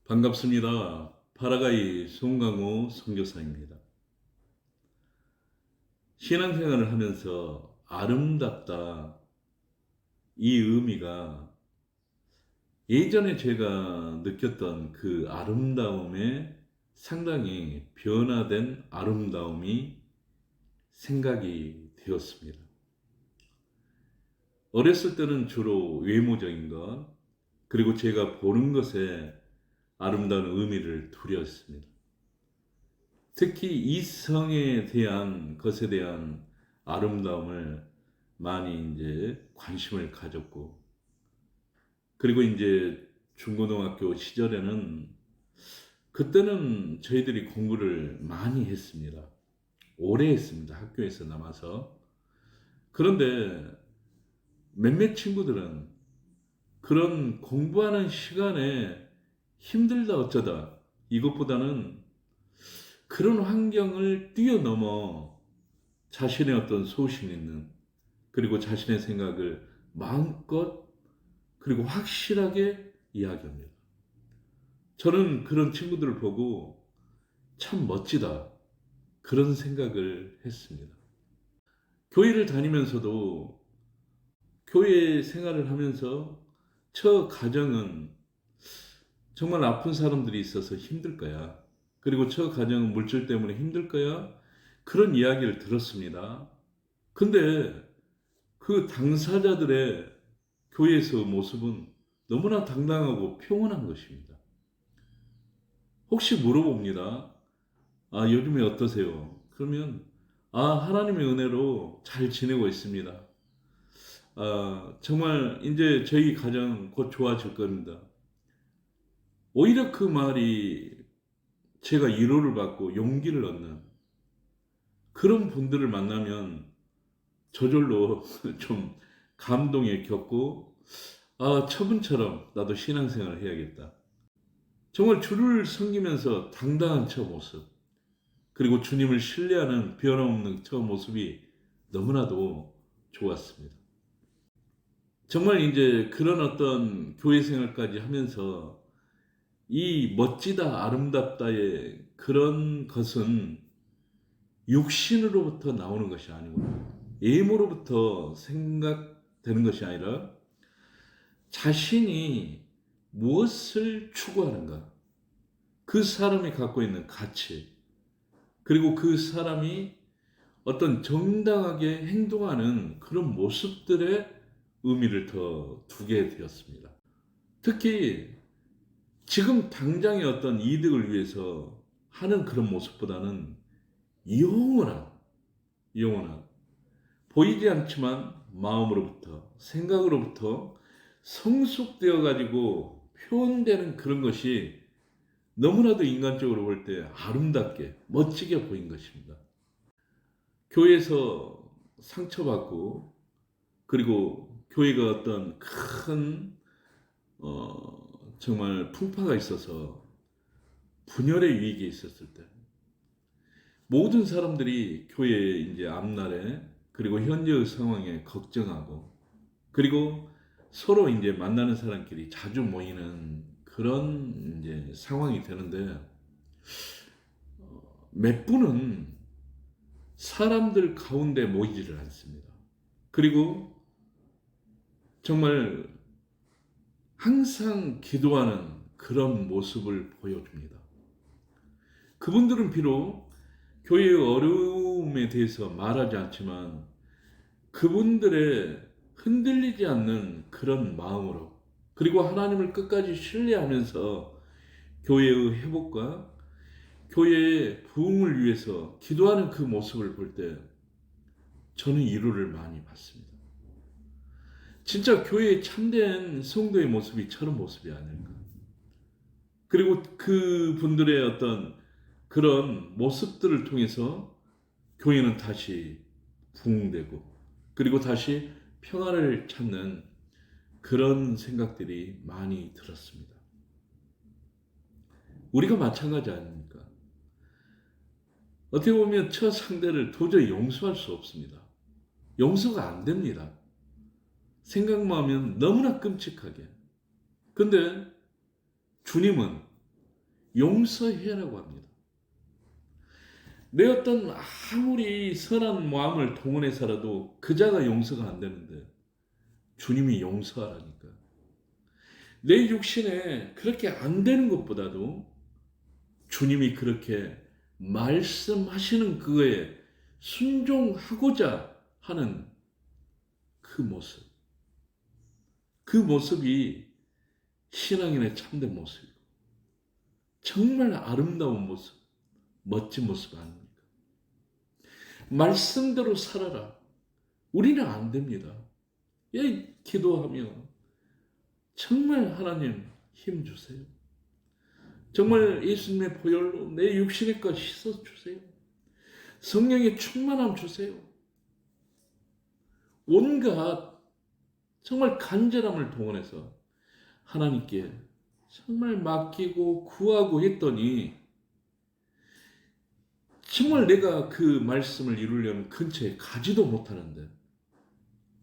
반갑습니다. 파라가이 송강호 선교사입니다. 신앙생활을 하면서 아름답다 이 의미가 예전에 제가 느꼈던 그 아름다움에 상당히 변화된 아름다움이 생각이 되었습니다. 어렸을 때는 주로 외모적인 것, 그리고 제가 보는 것에 아름다운 의미를 두렸습니다. 특히 이성에 대한 것에 대한 아름다움을 많이 이제 관심을 가졌고, 그리고 이제 중고등학교 시절에는 그때는 저희들이 공부를 많이 했습니다. 오래 했습니다. 학교에서 남아서. 그런데 몇몇 친구들은 그런 공부하는 시간에 힘들다 어쩌다 이것보다는 그런 환경을 뛰어넘어 자신의 어떤 소신 있는, 그리고 자신의 생각을 마음껏 그리고 확실하게 이야기합니다. 저는 그런 친구들을 보고 참 멋지다 그런 생각을 했습니다. 교회를 다니면서도 교회 생활을 하면서 저 가정은 정말 아픈 사람들이 있어서 힘들 거야. 그리고 저 가정은 물질 때문에 힘들 거야. 그런 이야기를 들었습니다. 근데 그 당사자들의 교회에서 모습은 너무나 당당하고 평온한 것입니다. 혹시 물어봅니다. 아, 요즘에 어떠세요? 그러면, 아, 하나님의 은혜로 잘 지내고 있습니다. 아, 정말 이제 저희 가정 곧 좋아질 겁니다. 오히려 그 말이 제가 위로를 받고 용기를 얻는 그런 분들을 만나면 저절로 좀 감동에 겪고, 아, 처분처럼 나도 신앙생활을 해야겠다. 정말 주를 섬기면서 당당한 저 모습, 그리고 주님을 신뢰하는 변함없는 저 모습이 너무나도 좋았습니다. 정말 이제 그런 어떤 교회 생활까지 하면서 이 멋지다, 아름답다의 그런 것은 육신으로부터 나오는 것이 아니고 예모로부터 생각되는 것이 아니라 자신이 무엇을 추구하는가, 그 사람이 갖고 있는 가치, 그리고 그 사람이 어떤 정당하게 행동하는 그런 모습들의 의미를 더 두게 되었습니다. 특히 지금 당장의 어떤 이득을 위해서 하는 그런 모습보다는 영원한, 영원한, 보이지 않지만 마음으로부터, 생각으로부터 성숙되어 가지고 표현되는 그런 것이 너무나도 인간적으로 볼 때 아름답게, 멋지게 보인 것입니다. 교회에서 상처받고, 그리고 교회가 어떤 큰 정말 풍파가 있어서 분열의 위기에 있었을 때 모든 사람들이 교회의 이제 앞날에, 그리고 현재의 상황에 걱정하고, 그리고 서로 이제 만나는 사람끼리 자주 모이는 그런 이제 상황이 되는데, 몇 분은 사람들 가운데 모이지를 않습니다. 그리고 정말 항상 기도하는 그런 모습을 보여줍니다. 그분들은 비록 교회의 어려움에 대해서 말하지 않지만 그분들의 흔들리지 않는 그런 마음으로, 그리고 하나님을 끝까지 신뢰하면서 교회의 회복과 교회의 부흥을 위해서 기도하는 그 모습을 볼 때 저는 위로를 많이 받습니다. 진짜 교회의 참된 성도의 모습이 저런 모습이 아닐까. 그리고 그 분들의 어떤 그런 모습들을 통해서 교회는 다시 부흥되고, 그리고 다시 평화를 찾는 그런 생각들이 많이 들었습니다. 우리가 마찬가지 아닙니까? 어떻게 보면 저 상대를 도저히 용서할 수 없습니다. 용서가 안 됩니다. 생각만 하면 너무나 끔찍하게. 근데 주님은 용서해라고 합니다. 내 어떤 아무리 선한 마음을 동원해서라도 그 자가 용서가 안 되는데 주님이 용서하라니까. 내 육신에 그렇게 안 되는 것보다도 주님이 그렇게 말씀하시는 그거에 순종하고자 하는 그 모습. 그 모습이 신앙인의 참된 모습이고 정말 아름다운 모습, 멋진 모습 아닙니까? 말씀대로 살아라. 우리는 안 됩니다. 예, 기도하며 정말 하나님 힘 주세요. 정말 예수님의 보혈로 내 육신의 것 씻어주세요. 성령의 충만함 주세요. 온갖 정말 간절함을 동원해서 하나님께 정말 맡기고 구하고 했더니 정말 내가 그 말씀을 이루려면 근처에 가지도 못하는데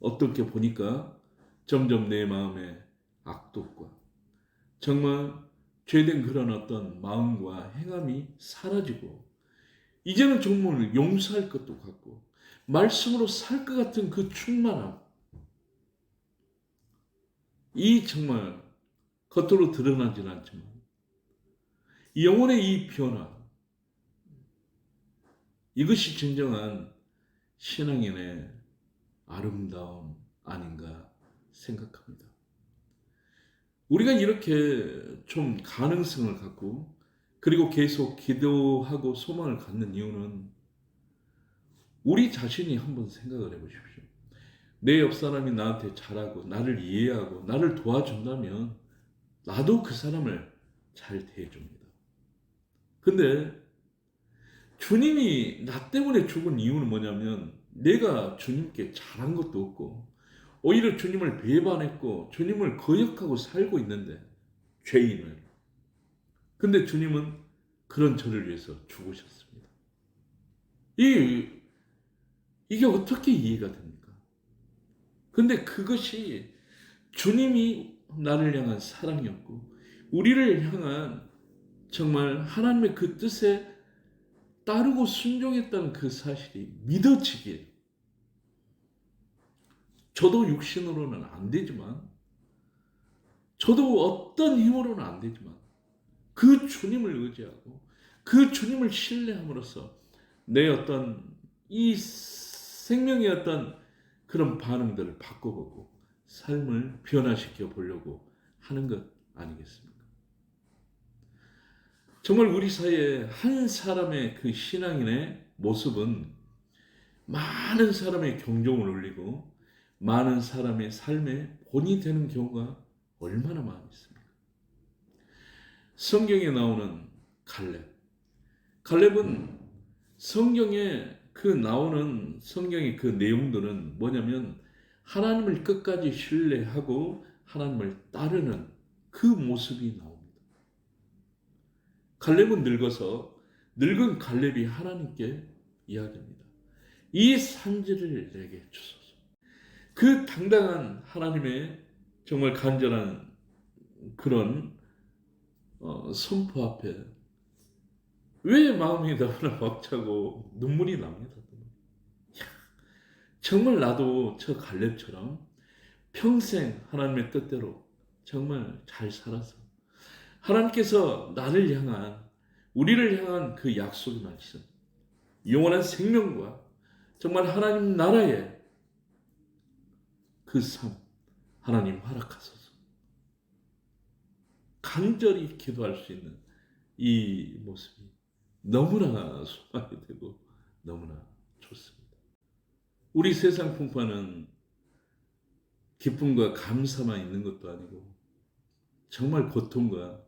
어떻게 보니까 점점 내 마음에 악독과 정말 죄된 그런 어떤 마음과 행함이 사라지고 이제는 정말 용서할 것도 같고 말씀으로 살 것 같은 그 충만함, 이 정말 겉으로 드러나지는 않지만 영혼의 이 변화, 이것이 진정한 신앙인의 아름다움 아닌가 생각합니다. 우리가 이렇게 좀 가능성을 갖고 그리고 계속 기도하고 소망을 갖는 이유는 우리 자신이 한번 생각을 해보십시오. 내 옆 사람이 나한테 잘하고 나를 이해하고 나를 도와준다면 나도 그 사람을 잘 대해줍니다. 근데 주님이 나 때문에 죽은 이유는 뭐냐면 내가 주님께 잘한 것도 없고 오히려 주님을 배반했고 주님을 거역하고 살고 있는데 죄인을. 근데 주님은 그런 저를 위해서 죽으셨습니다. 이게 어떻게 이해가 됩니까? 근데 그것이 주님이 나를 향한 사랑이었고 우리를 향한 정말 하나님의 그 뜻에 따르고 순종했다는 그 사실이 믿어지게, 저도 육신으로는 안 되지만 저도 어떤 힘으로는 안 되지만 그 주님을 의지하고 그 주님을 신뢰함으로써 내 어떤 이 생명의 어떤 그런 반응들을 바꿔보고 삶을 변화시켜 보려고 하는 것 아니겠습니까? 정말 우리 사이에 한 사람의 그 신앙인의 모습은 많은 사람의 경종을 울리고 많은 사람의 삶의 본이 되는 경우가 얼마나 많이 있습니까? 성경에 나오는 갈렙은 성경에 그 나오는 성경의 그 내용들은 뭐냐면 하나님을 끝까지 신뢰하고 하나님을 따르는 그 모습이 나옵니다. 갈렙은 늙어서 늙은 갈렙이 하나님께 이야기합니다. 이 산지를 내게 주소서. 그 당당한 하나님의 정말 간절한 그런 선포 앞에 왜 마음이 너무나 벅차고 눈물이 납니다. 정말 나도 저 갈렙처럼 평생 하나님의 뜻대로 정말 잘 살아서 하나님께서 나를 향한 우리를 향한 그 약속의 말씀, 영원한 생명과 정말 하나님 나라의 그 삶 하나님 허락하소서. 간절히 기도할 수 있는 이 모습이 너무나 소망이 되고 너무나 좋습니다. 우리 세상 풍파는 기쁨과 감사만 있는 것도 아니고 정말 고통과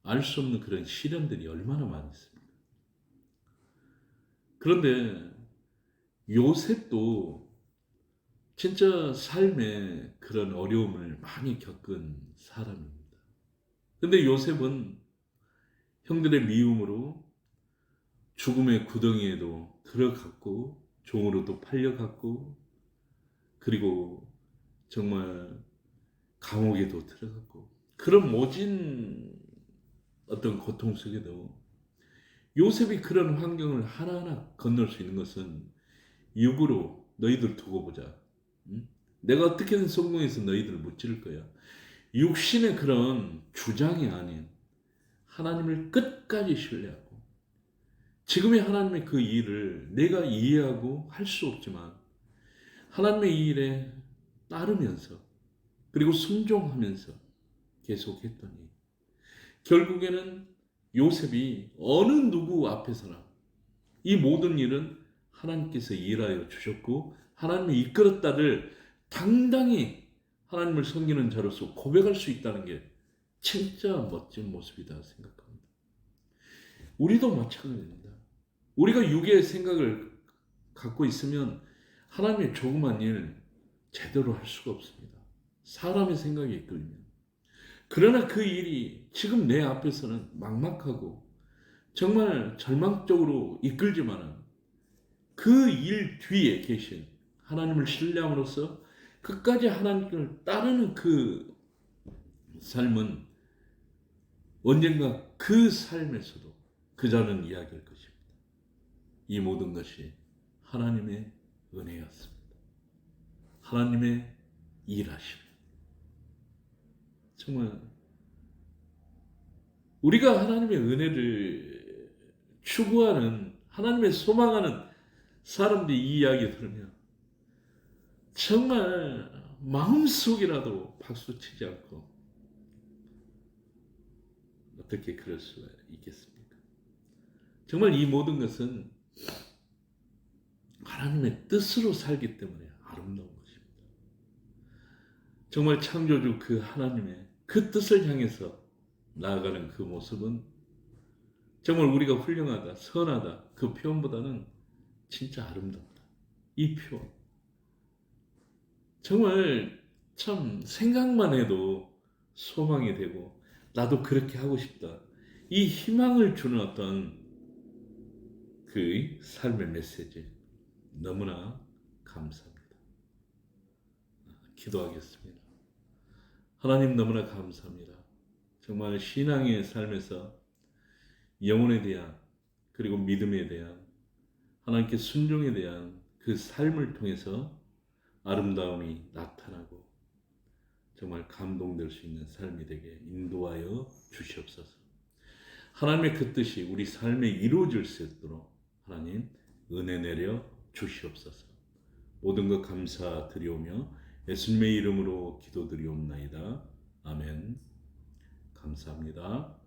알 수 없는 그런 시련들이 얼마나 많이 있습니까? 그런데 요셉도 진짜 삶의 그런 어려움을 많이 겪은 사람입니다. 근데 요셉은 형들의 미움으로 죽음의 구덩이에도 들어갔고 종으로도 팔려갔고 그리고 정말 감옥에도 들어갔고 그런 모진 어떤 고통 속에도 요셉이 그런 환경을 하나하나 건널 수 있는 것은 육으로 너희들 두고 보자. 응? 내가 어떻게든 성공해서 너희들을 무찌를 거야. 육신의 그런 주장이 아닌 하나님을 끝까지 신뢰하고 지금의 하나님의 그 일을 내가 이해하고 할 수 없지만 하나님의 이 일에 따르면서 그리고 순종하면서 계속했더니 결국에는 요셉이 어느 누구 앞에서나 이 모든 일은 하나님께서 일하여 주셨고 하나님이 이끌었다를 당당히 하나님을 섬기는 자로서 고백할 수 있다는 게 진짜 멋진 모습이다 생각합니다. 우리도 마찬가지입니다. 우리가 육의 생각을 갖고 있으면 하나님의 조그만 일 제대로 할 수가 없습니다. 사람의 생각에 이끌리면. 그러나 그 일이 지금 내 앞에서는 막막하고 정말 절망적으로 이끌지만은 그 일 뒤에 계신 하나님을 신뢰함으로써 끝까지 하나님을 따르는 그 삶은 언젠가 그 삶에서도 그 자는 이야기할 것입니다. 이 모든 것이 하나님의 은혜였습니다. 하나님의 일하심. 정말 우리가 하나님의 은혜를 추구하는 하나님의 소망하는 사람들이 이 이야기 들으면 정말 마음속이라도 박수치지 않고 어떻게 그럴 수가 있겠습니까? 정말 이 모든 것은 하나님의 뜻으로 살기 때문에 아름다운 것입니다. 정말 창조주 그 하나님의 그 뜻을 향해서 나아가는 그 모습은 정말 우리가 훌륭하다, 선하다 그 표현보다는 진짜 아름답다. 이 표현. 정말 참 생각만 해도 소망이 되고 나도 그렇게 하고 싶다. 이 희망을 주는 어떤 그 삶의 메시지 너무나 감사합니다. 기도하겠습니다. 하나님 너무나 감사합니다. 정말 신앙의 삶에서 영혼에 대한 그리고 믿음에 대한 하나님께 순종에 대한 그 삶을 통해서 아름다움이 나타나고 정말 감동될 수 있는 삶이 되게 인도하여 주시옵소서. 하나님의 그 뜻이 우리 삶에 이루어질 수 있도록 하나님 은혜 내려 주시옵소서. 모든 것 감사드리오며 예수님의 이름으로 기도드리옵나이다. 아멘. 감사합니다.